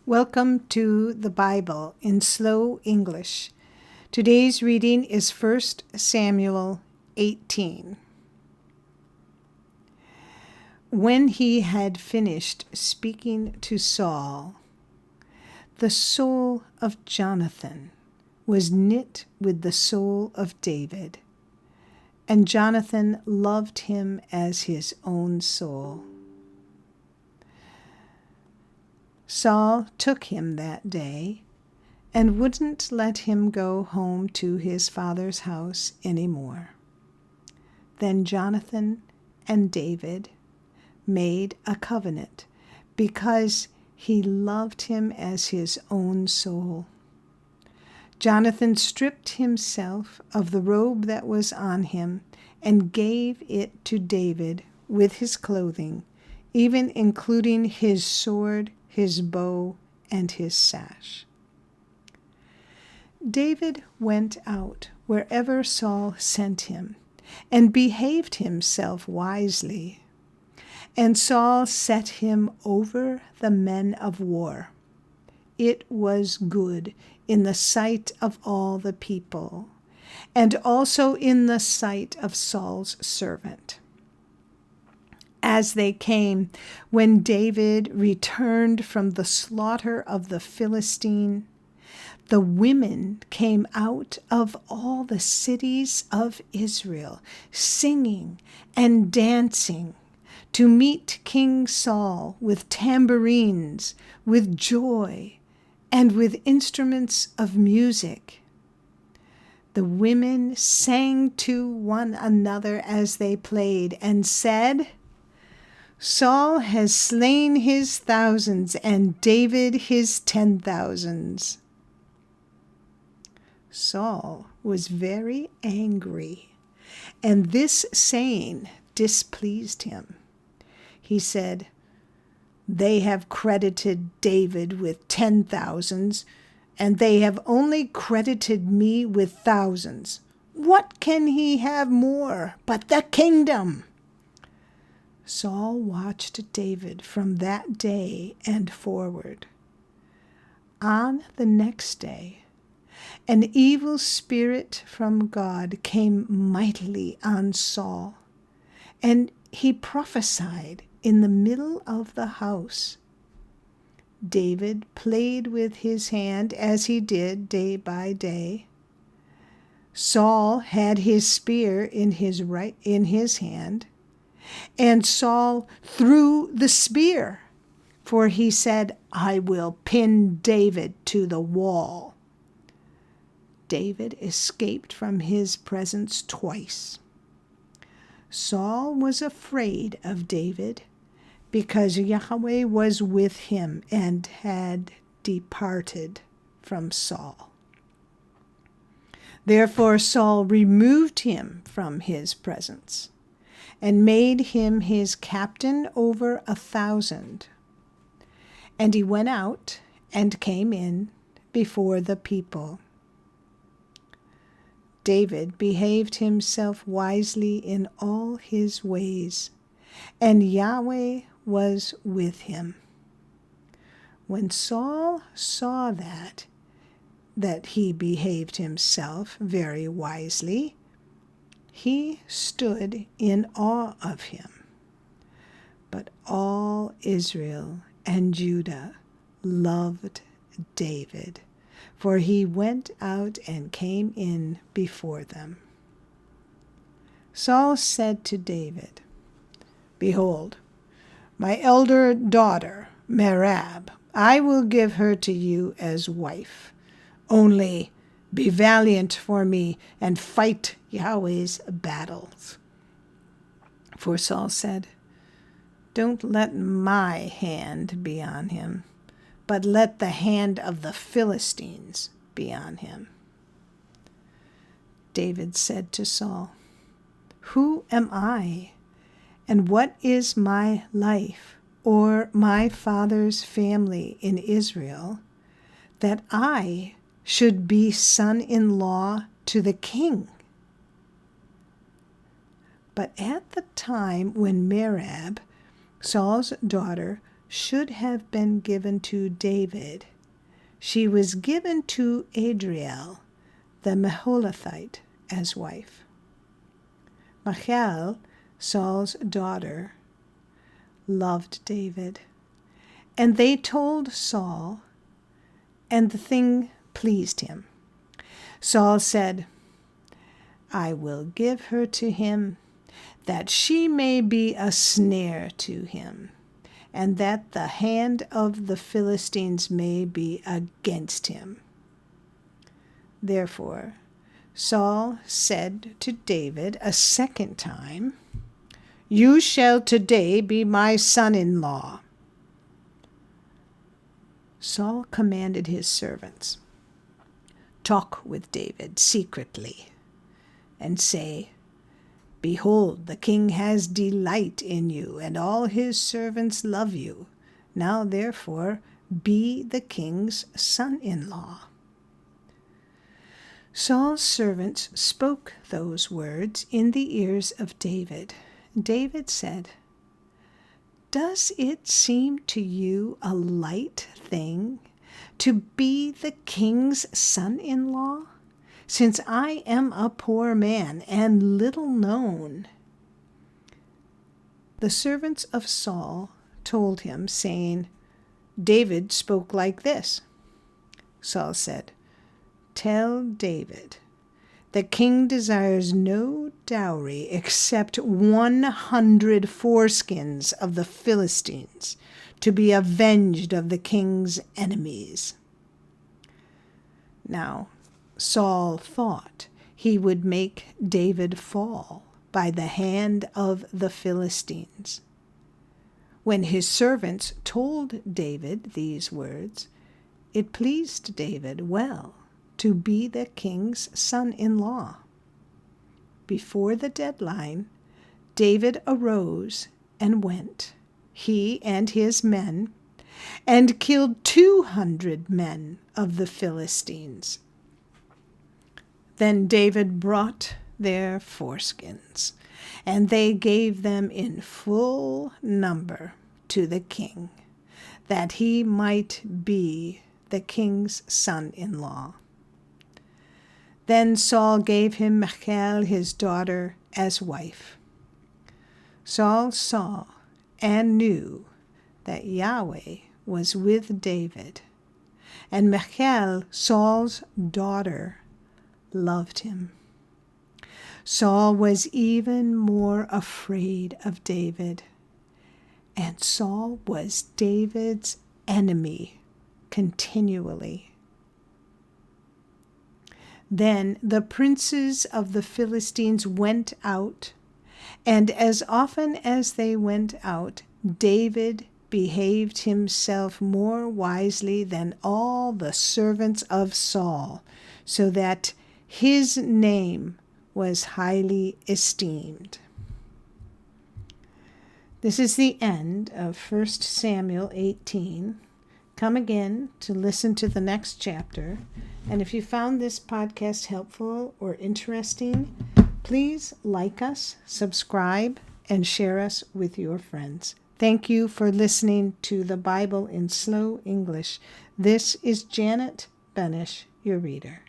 Welcome to the Bible in Slow English. Today's reading is 1 Samuel 18. When he had finished speaking to Saul, the soul of Jonathan was knit with the soul of David, and Jonathan loved him as his own soul. Saul took him that day and wouldn't let him go home to his father's house any more. Then Jonathan and David made a covenant because he loved him as his own soul. Jonathan stripped himself of the robe that was on him and gave it to David with his clothing, even including his sword, his bow, and his sash. David went out wherever Saul sent him and behaved himself wisely. And Saul set him over the men of war. It was good in the sight of all the people, and also in the sight of Saul's servant. As they came, when David returned from the slaughter of the Philistine, the women came out of all the cities of Israel, singing and dancing, to meet King Saul with tambourines, with joy, and with instruments of music. The women sang to one another as they played and said, "Saul has slain his thousands, and David his 10,000s." Saul was very angry, and this saying displeased him. He said, "They have credited David with 10,000s, and they have only credited me with thousands. What can he have more but the kingdom?" Saul watched David from that day and forward. On the next day, an evil spirit from God came mightily on Saul, and he prophesied in the middle of the house. David played with his hand as he did day by day. Saul had his spear in his hand, and Saul threw the spear, for he said, "I will pin David to the wall." David escaped from his presence twice. Saul was afraid of David because Yahweh was with him and had departed from Saul. Therefore Saul removed him from his presence and made him his captain over 1,000. And he went out and came in before the people. David behaved himself wisely in all his ways, and Yahweh was with him. When Saul saw that he behaved himself very wisely, he stood in awe of him. But all Israel and Judah loved David, for he went out and came in before them. Saul said to David, "Behold, my elder daughter, Merab, I will give her to you as wife. Only be valiant for me and fight Yahweh's battles." For Saul said, "Don't let my hand be on him, but let the hand of the Philistines be on him." David said to Saul, "Who am I, and what is my life or my father's family in Israel, that I should be son-in-law to the king?" But at the time when Merab, Saul's daughter, should have been given to David, she was given to Adriel, the Meholathite, as wife. Michal, Saul's daughter, loved David, and they told Saul, and the thing pleased him. Saul said, I will give her to him, that she may be a snare to him, and that the hand of the Philistines may be against him. Therefore Saul said to David a second time, You shall today be my son-in-law. Saul commanded his servants, Talk with David secretly, and say, Behold, the king has delight in you, and all his servants love you. Now therefore be the king's son-in-law. Saul's servants spoke those words in the ears of David. David said, Does it seem to you a light thing to be the king's son-in-law, since I am a poor man and little known? The servants of Saul told him, saying, David spoke like this. Saul said, Tell David, the king desires no dowry except 100 foreskins of the Philistines, to be avenged of the king's enemies. Now Saul thought he would make David fall by the hand of the Philistines. When his servants told David these words, it pleased David well to be the king's son-in-law. Before the deadline, David arose and went, he and his men, and killed 200 men of the Philistines. Then David brought their foreskins, and they gave them in full number to the king, that he might be the king's son-in-law. Then Saul gave him Michal his daughter as wife. Saul saw and knew that Yahweh was with David, and Michal, Saul's daughter, loved him. Saul was even more afraid of David, and Saul was David's enemy continually. Then the princes of the Philistines went out, and as often as they went out, David behaved himself more wisely than all the servants of Saul, so that his name was highly esteemed. This is the end of 1 Samuel 18. Come again to listen to the next chapter. And if you found this podcast helpful or interesting, please like us, subscribe, and share us with your friends. Thank you for listening to the Bible in Slow English. This is Janet Benish, your reader.